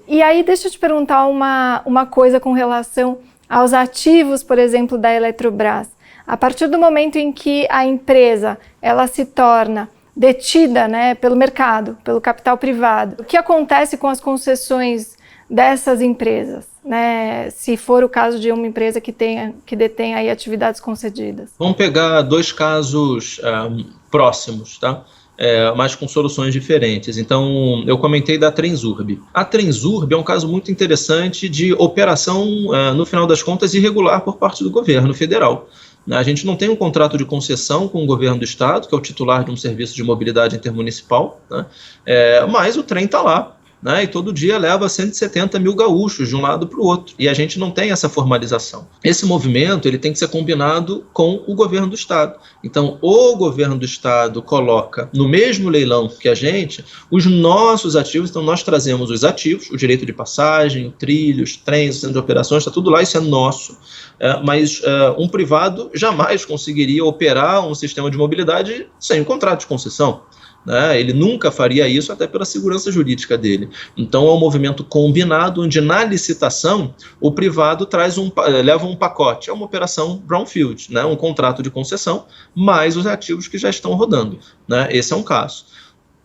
E aí, deixa eu te perguntar uma coisa com relação aos ativos, por exemplo, da Eletrobras. A partir do momento em que a empresa ela se torna detida pelo mercado, pelo capital privado, o que acontece com as concessões dessas empresas, se for o caso de uma empresa que detém aí atividades concedidas? Vamos pegar 2 casos próximos, tá? Mas com soluções diferentes. Então, eu comentei da Transurb. A Transurb é um caso muito interessante de operação, no final das contas, irregular por parte do governo federal. A gente não tem um contrato de concessão com o governo do estado, que é o titular de um serviço de mobilidade intermunicipal, né? Mas o trem está lá, né, e todo dia leva 170 mil gaúchos de um lado para o outro, e a gente não tem essa formalização. Esse movimento ele tem que ser combinado com o governo do estado. Então, o governo do estado coloca no mesmo leilão que a gente os nossos ativos, então nós trazemos os ativos, o direito de passagem, trilhos, trens, centro de operações, está tudo lá, isso é nosso. Mas um privado jamais conseguiria operar um sistema de mobilidade sem um contrato de concessão. Ele nunca faria isso, até pela segurança jurídica dele. Então é um movimento combinado, onde na licitação o privado leva um pacote, é uma operação brownfield, um contrato de concessão, mais os ativos que já estão rodando. Esse é um caso.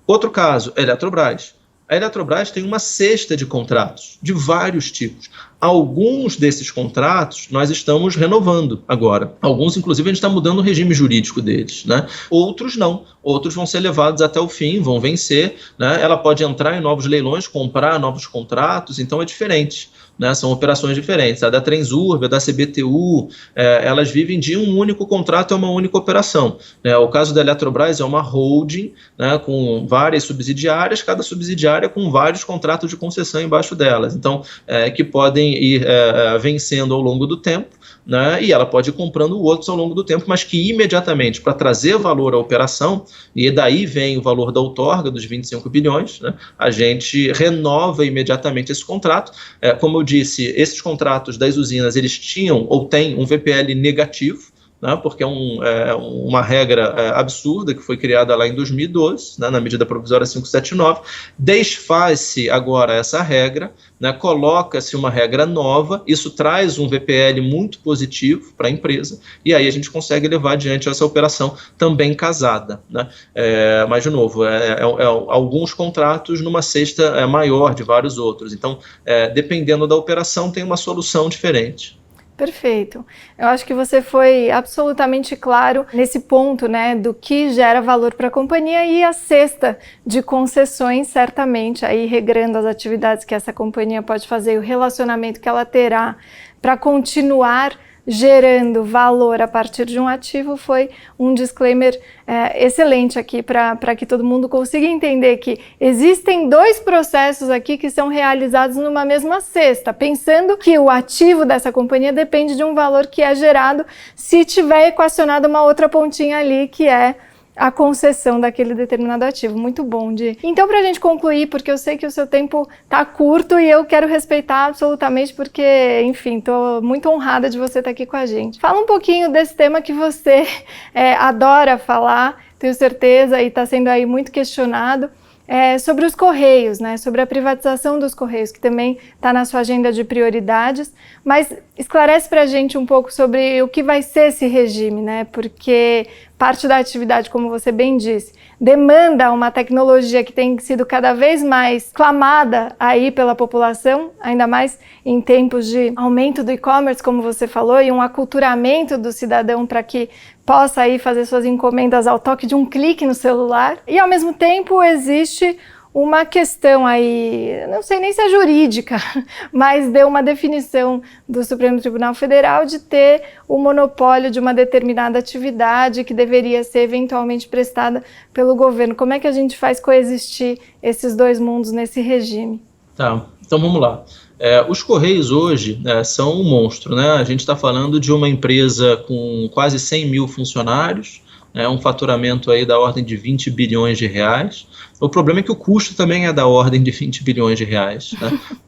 Outro caso, Eletrobras. A Eletrobras tem uma cesta de contratos, de vários tipos. Alguns desses contratos nós estamos renovando agora. Alguns, inclusive, a gente está mudando o regime jurídico deles. Outros não. Outros vão ser levados até o fim, vão vencer. Ela pode entrar em novos leilões, comprar novos contratos, então é diferente. São operações diferentes. A da Transurb, a da CBTU, elas vivem de um único contrato, é uma única operação. O caso da Eletrobras é uma holding, com várias subsidiárias, cada subsidiária com vários contratos de concessão embaixo delas. Então, que podem ir vencendo ao longo do tempo, e ela pode ir comprando outros ao longo do tempo, mas que imediatamente, para trazer valor à operação, e daí vem o valor da outorga dos 25 bilhões, a gente renova imediatamente esse contrato. Como eu disse, esses contratos das usinas, eles tinham ou têm um VPL negativo, porque é uma regra absurda que foi criada lá em 2012, na medida provisória 579, desfaz-se agora essa regra, coloca-se uma regra nova, isso traz um VPL muito positivo para a empresa, e aí a gente consegue levar adiante essa operação também casada. Mas, de novo, alguns contratos numa cesta maior de vários outros, então, dependendo da operação, tem uma solução diferente. Perfeito. Eu acho que você foi absolutamente claro nesse ponto, do que gera valor para a companhia, e a cesta de concessões, certamente, aí regrando as atividades que essa companhia pode fazer e o relacionamento que ela terá para continuar gerando valor a partir de um ativo, foi um disclaimer excelente aqui para que todo mundo consiga entender que existem dois processos aqui que são realizados numa mesma cesta, pensando que o ativo dessa companhia depende de um valor que é gerado se tiver equacionado uma outra pontinha ali, que é a concessão daquele determinado ativo. Muito bom, Di. Então, para a gente concluir, porque eu sei que o seu tempo está curto e eu quero respeitar absolutamente, porque, enfim, estou muito honrada de você estar aqui com a gente. Fala um pouquinho desse tema que você adora falar, tenho certeza, e está sendo aí muito questionado, sobre os Correios, sobre a privatização dos Correios, que também está na sua agenda de prioridades, mas esclarece para a gente um pouco sobre o que vai ser esse regime, porque parte da atividade, como você bem disse, demanda uma tecnologia que tem sido cada vez mais clamada aí pela população, ainda mais em tempos de aumento do e-commerce, como você falou, e um aculturamento do cidadão para que possa aí fazer suas encomendas ao toque de um clique no celular. E ao mesmo tempo existe uma questão aí, não sei nem se é jurídica, mas deu uma definição do Supremo Tribunal Federal de ter o monopólio de uma determinada atividade que deveria ser eventualmente prestada pelo governo. Como é que a gente faz coexistir esses dois mundos nesse regime? Tá, então vamos lá. Os Correios hoje são um monstro, A gente está falando de uma empresa com quase 100 mil funcionários, um faturamento aí da ordem de 20 bilhões de reais. O problema é que o custo também é da ordem de 20 bilhões de reais.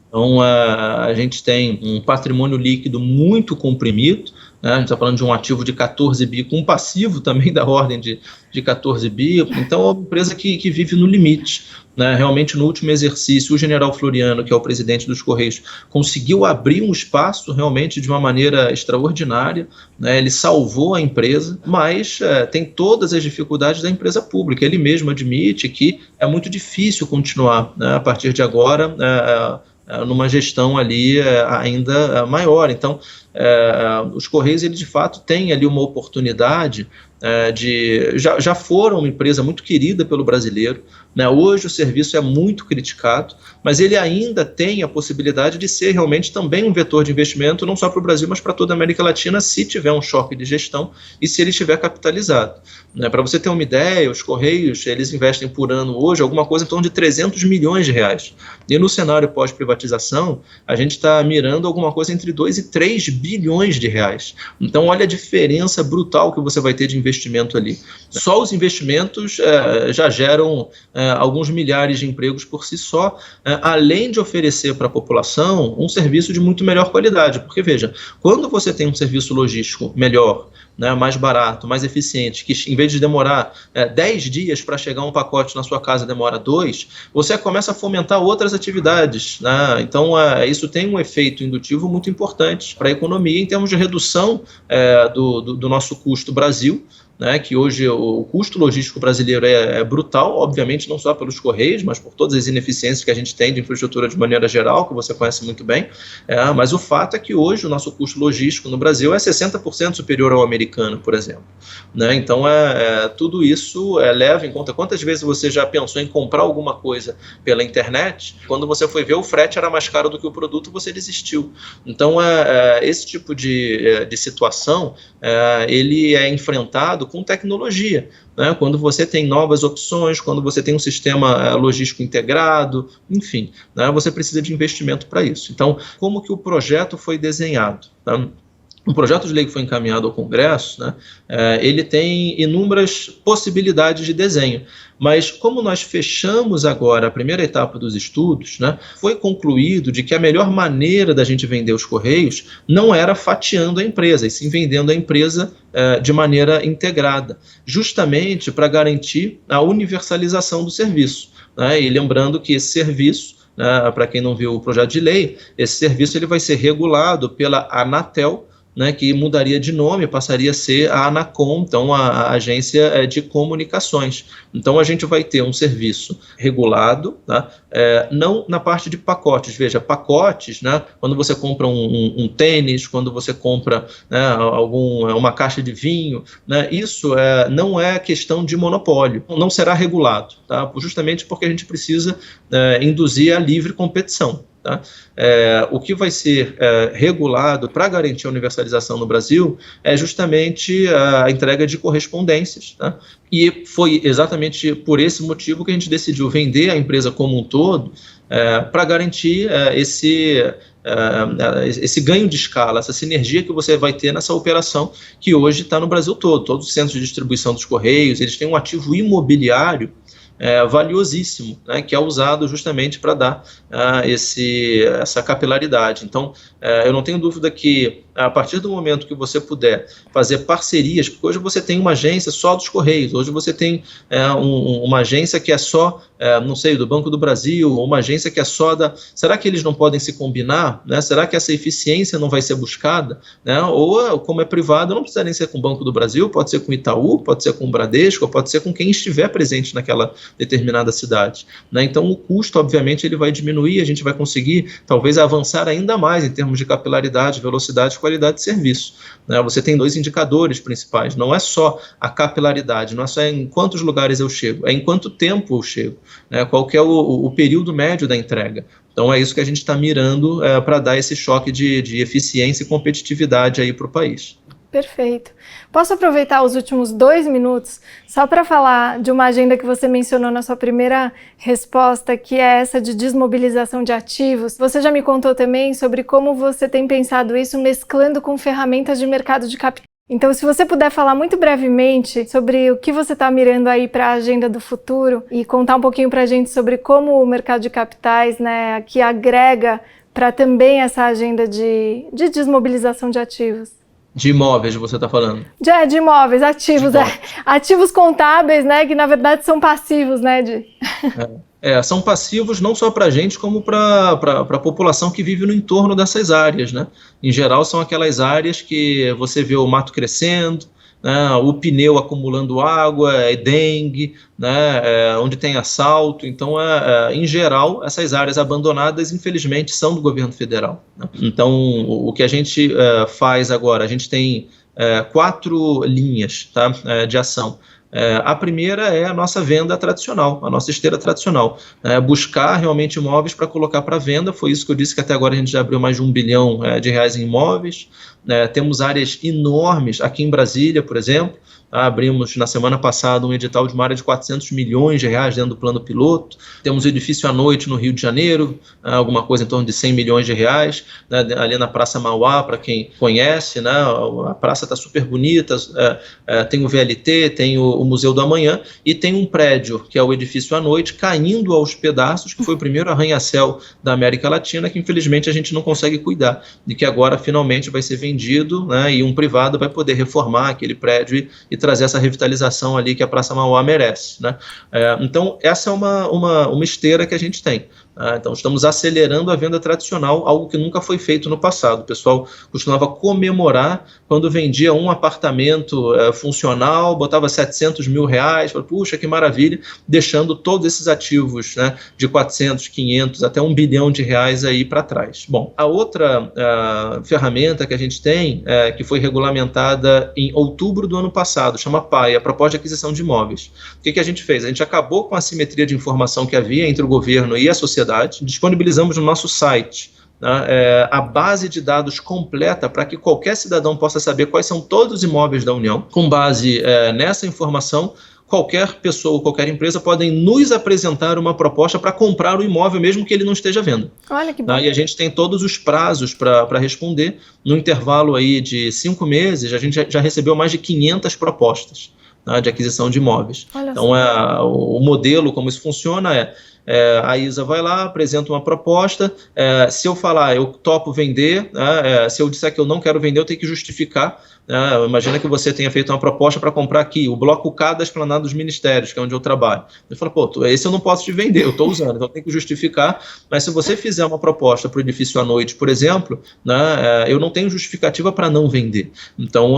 Então, a gente tem um patrimônio líquido muito comprimido, a gente está falando de um ativo de 14 bi, com um passivo também da ordem de 14 bi. Então, é uma empresa que vive no limite. Realmente, no último exercício, o general Floriano, que é o presidente dos Correios, conseguiu abrir um espaço realmente de uma maneira extraordinária, ele salvou a empresa, mas tem todas as dificuldades da empresa pública. Ele mesmo admite que é muito difícil continuar a partir de agora numa gestão ali ainda maior. Então, os Correios, eles de fato têm ali uma oportunidade já foram uma empresa muito querida pelo brasileiro, né? Hoje o serviço é muito criticado, mas ele ainda tem a possibilidade de ser realmente também um vetor de investimento, não só para o Brasil, mas para toda a América Latina, se tiver um choque de gestão e se ele estiver capitalizado, né? Para você ter uma ideia, os Correios, eles investem por ano hoje alguma coisa em torno de 300 milhões de reais. E no cenário pós-privatização, a gente está mirando alguma coisa entre 2 e 3 bilhões de reais. Então, olha a diferença brutal que você vai ter de investimento ali. Só os investimentos já geram alguns milhares de empregos por si só, além de oferecer para a população um serviço de muito melhor qualidade. Porque, veja, quando você tem um serviço logístico melhor, né, mais barato, mais eficiente, que em vez de demorar 10 dias para chegar um pacote na sua casa, demora 2, você começa a fomentar outras atividades, né? Então, isso tem um efeito indutivo muito importante para a economia em termos de redução do nosso custo Brasil, né, que hoje o custo logístico brasileiro é brutal, obviamente não só pelos Correios, mas por todas as ineficiências que a gente tem de infraestrutura de maneira geral, que você conhece muito bem, mas o fato é que hoje o nosso custo logístico no Brasil é 60% superior ao americano, por exemplo, né? Então tudo isso leva em conta quantas vezes você já pensou em comprar alguma coisa pela internet, quando você foi ver o frete era mais caro do que o produto, você desistiu. Então esse tipo de situação ele é enfrentado com tecnologia, né? Quando você tem novas opções, quando você tem um sistema logístico integrado, enfim, né? Você precisa de investimento para isso. Então, como que o projeto foi desenhado? Tá? O projeto de lei que foi encaminhado ao Congresso, né, ele tem inúmeras possibilidades de desenho, mas como nós fechamos agora a primeira etapa dos estudos, né, foi concluído de que a melhor maneira da gente vender os Correios não era fatiando a empresa, e sim vendendo a empresa de maneira integrada, justamente para garantir a universalização do serviço, né, e lembrando que esse serviço, para quem não viu o projeto de lei, esse serviço ele vai ser regulado pela Anatel, né, que mudaria de nome, passaria a ser a Anacom, então a agência de comunicações. Então a gente vai ter um serviço regulado, tá? Não na parte de pacotes. Veja, pacotes, né, quando você compra um tênis, quando você compra, né, uma caixa de vinho, né, isso não é questão de monopólio, não será regulado, tá? Justamente porque a gente precisa induzir a livre competição. Tá? O que vai ser regulado para garantir a universalização no Brasil é justamente a entrega de correspondências, tá? E foi exatamente por esse motivo que a gente decidiu vender a empresa como um todo para garantir esse ganho de escala, essa sinergia que você vai ter nessa operação que hoje está no Brasil todo. Todos os centros de distribuição dos Correios, eles têm um ativo imobiliário valiosíssimo, né, que é usado justamente para dar essa capilaridade. Então, eu não tenho dúvida que a partir do momento que você puder fazer parcerias, porque hoje você tem uma agência só dos Correios, hoje você tem uma agência que é só, não sei, do Banco do Brasil, ou uma agência que é só da... Será que eles não podem se combinar? Né? Será que essa eficiência não vai ser buscada? Né? Ou, como é privado, não precisa nem ser com o Banco do Brasil, pode ser com o Itaú, pode ser com o Bradesco, pode ser com quem estiver presente naquela determinada cidade. Né? Então, o custo, obviamente, ele vai diminuir, a gente vai conseguir, talvez, avançar ainda mais em termos de capilaridade, velocidade, qualidade de serviço. Né? Você tem 2 indicadores principais, não é só a capilaridade, não é só em quantos lugares eu chego, é em quanto tempo eu chego, né? Qual que é o período médio da entrega. Então é isso que a gente está mirando para dar esse choque de eficiência e competitividade aí para o país. Perfeito. Posso aproveitar os últimos 2 minutos só para falar de uma agenda que você mencionou na sua primeira resposta, que é essa de desmobilização de ativos. Você já me contou também sobre como você tem pensado isso mesclando com ferramentas de mercado de capitais. Então, se você puder falar muito brevemente sobre o que você está mirando aí para a agenda do futuro e contar um pouquinho para a gente sobre como o mercado de capitais, né, que agrega para também essa agenda de desmobilização de ativos. De imóveis, você está falando? De imóveis, ativos, ativos contábeis, né, que na verdade são passivos, né, são passivos não só para a gente, como para a população que vive no entorno dessas áreas, né? Em geral, são aquelas áreas que você vê o mato crescendo, né, o pneu acumulando água, dengue, né, onde tem assalto. Então, em geral, essas áreas abandonadas, infelizmente, são do governo federal, né? Então, o que a gente faz agora, a gente tem 4 linhas, tá, de ação. A primeira é a nossa venda tradicional, a nossa esteira tradicional. Buscar realmente imóveis para colocar para venda. Foi isso que eu disse, que até agora a gente já abriu mais de R$1 bilhão de reais em imóveis. Temos áreas enormes aqui em Brasília, por exemplo. Abrimos na semana passada um edital de uma área de R$400 milhões dentro do plano piloto. Temos um edifício à noite no Rio de Janeiro, alguma coisa em torno de R$100 milhões, né, ali na Praça Mauá, para quem conhece, né, a praça está super bonita, tem o VLT, tem o Museu do Amanhã, e tem um prédio, que é o edifício à noite, caindo aos pedaços, que foi o primeiro arranha-céu da América Latina, que infelizmente a gente não consegue cuidar, e que agora finalmente vai ser vendido, né, e um privado vai poder reformar aquele prédio e trazer essa revitalização ali que a Praça Mauá merece, né? Então, essa é uma esteira que a gente tem. Então, estamos acelerando a venda tradicional, algo que nunca foi feito no passado. O pessoal costumava comemorar quando vendia um apartamento funcional, botava R$700 mil, falava, puxa, que maravilha, deixando todos esses ativos, né, de 400, 500, até R$1 bilhão aí para trás. Bom, a outra ferramenta que a gente tem, que foi regulamentada em outubro do ano passado, chama PAI, a Proposta de Aquisição de Imóveis. O que a gente fez? A gente acabou com a assimetria de informação que havia entre o governo e a sociedade, disponibilizamos no nosso site a base de dados completa para que qualquer cidadão possa saber quais são todos os imóveis da União. Com base nessa informação, qualquer pessoa ou qualquer empresa podem nos apresentar uma proposta para comprar o imóvel, mesmo que ele não esteja à venda. Olha que bom. E a gente tem todos os prazos para responder. No intervalo aí de 5 meses, a gente já recebeu mais de 500 propostas, né, de aquisição de imóveis. Então, o modelo, como isso funciona a Isa vai lá, apresenta uma proposta, se eu falar, eu topo vender, se eu disser que eu não quero vender, eu tenho que justificar. Imagina que você tenha feito uma proposta para comprar aqui, o bloco K da Esplanada dos Ministérios, que é onde eu trabalho. Eu falo, esse eu não posso te vender, eu estou usando, então eu tenho que justificar. Mas se você fizer uma proposta para o edifício à noite, por exemplo, né, eu não tenho justificativa para não vender. Então,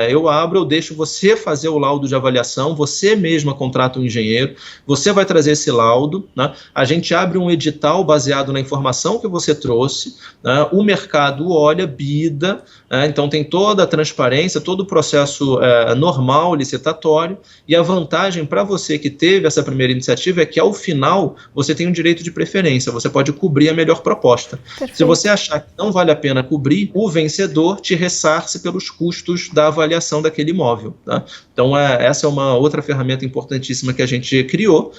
eu deixo você fazer o laudo de avaliação, você mesma contrata um engenheiro, você vai trazer esse laudo, né, a gente abre um edital baseado na informação que você trouxe, né, o mercado olha, bida, então tem toda a transparência, todo o processo normal, licitatório, e a vantagem para você que teve essa primeira iniciativa é que ao final você tem um direito de preferência, você pode cobrir a melhor proposta. Perfeito. Se você achar que não vale a pena cobrir, o vencedor te ressarce pelos custos da avaliação daquele imóvel, tá? Então essa é uma outra ferramenta importantíssima que a gente criou.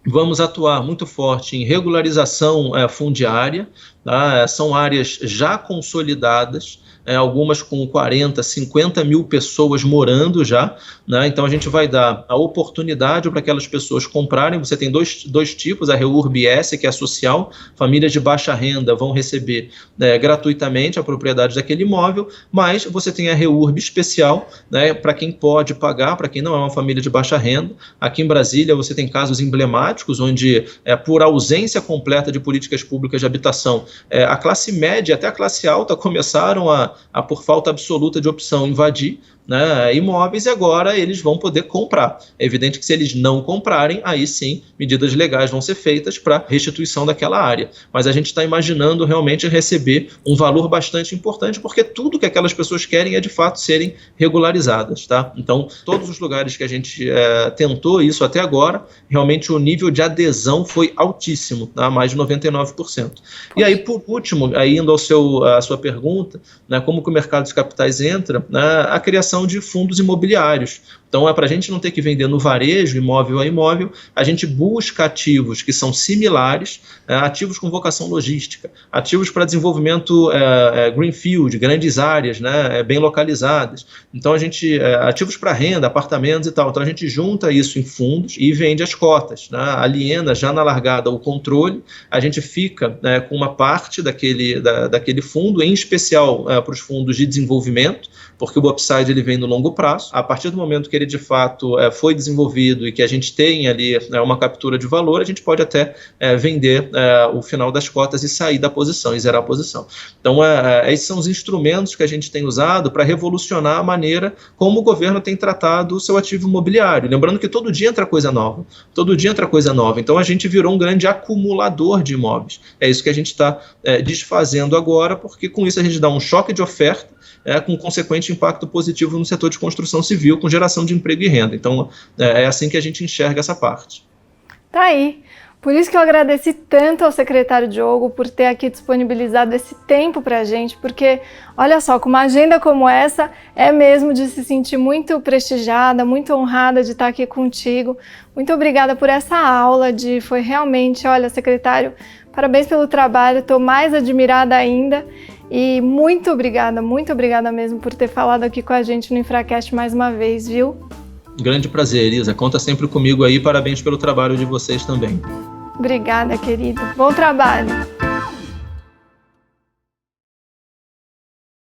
Vamos atuar muito forte em regularização fundiária, tá? São áreas já consolidadas, algumas com 40, 50 mil pessoas morando já, né? Então a gente vai dar a oportunidade para aquelas pessoas comprarem. Você tem dois tipos, a REURB S, que é a social, famílias de baixa renda vão receber gratuitamente a propriedade daquele imóvel, mas você tem a REURB especial, né, para quem pode pagar, para quem não é uma família de baixa renda. Aqui em Brasília você tem casos emblemáticos onde, por ausência completa de políticas públicas de habitação, a classe média até a classe alta começaram a por falta absoluta de opção, invadir, né, imóveis, e agora eles vão poder comprar. É evidente que se eles não comprarem, aí sim, medidas legais vão ser feitas para restituição daquela área. Mas a gente está imaginando realmente receber um valor bastante importante, porque tudo que aquelas pessoas querem é de fato serem regularizadas, tá? Então, todos os lugares que a gente tentou isso até agora, realmente o nível de adesão foi altíssimo, tá? Mais de 99%. E aí, por último, aí indo à sua pergunta, né, como que o mercado de capitais entra, né, a criação de fundos imobiliários. Então, para a gente não ter que vender no varejo, imóvel a imóvel, a gente busca ativos que são similares, ativos com vocação logística, ativos para desenvolvimento greenfield, grandes áreas, né, bem localizadas. Então, ativos para renda, apartamentos e tal. Então, a gente junta isso em fundos e vende as cotas, né, aliena já na largada o controle, a gente fica com uma parte daquele fundo, em especial para os fundos de desenvolvimento, porque o upside ele vem no longo prazo. A partir do momento que ele de fato foi desenvolvido e que a gente tem ali uma captura de valor, a gente pode até vender o final das cotas e sair da posição e zerar a posição. Então, esses são os instrumentos que a gente tem usado para revolucionar a maneira como o governo tem tratado o seu ativo imobiliário. Lembrando que todo dia entra coisa nova, então a gente virou um grande acumulador de imóveis. É isso que a gente está desfazendo agora, porque com isso a gente dá um choque de oferta, com consequente impacto positivo no setor de construção civil, com geração de emprego e renda. Então, é assim que a gente enxerga essa parte. Tá aí. Por isso que eu agradeci tanto ao secretário Diogo por ter aqui disponibilizado esse tempo para a gente, porque, olha só, com uma agenda como essa, é mesmo de se sentir muito prestigiada, muito honrada de estar aqui contigo. Muito obrigada por essa aula, foi realmente, olha, secretário, parabéns pelo trabalho, estou mais admirada ainda. E muito obrigada mesmo por ter falado aqui com a gente no Infracast mais uma vez, viu? Grande prazer, Elisa. Conta sempre comigo aí. Parabéns pelo trabalho de vocês também. Obrigada, querido. Bom trabalho.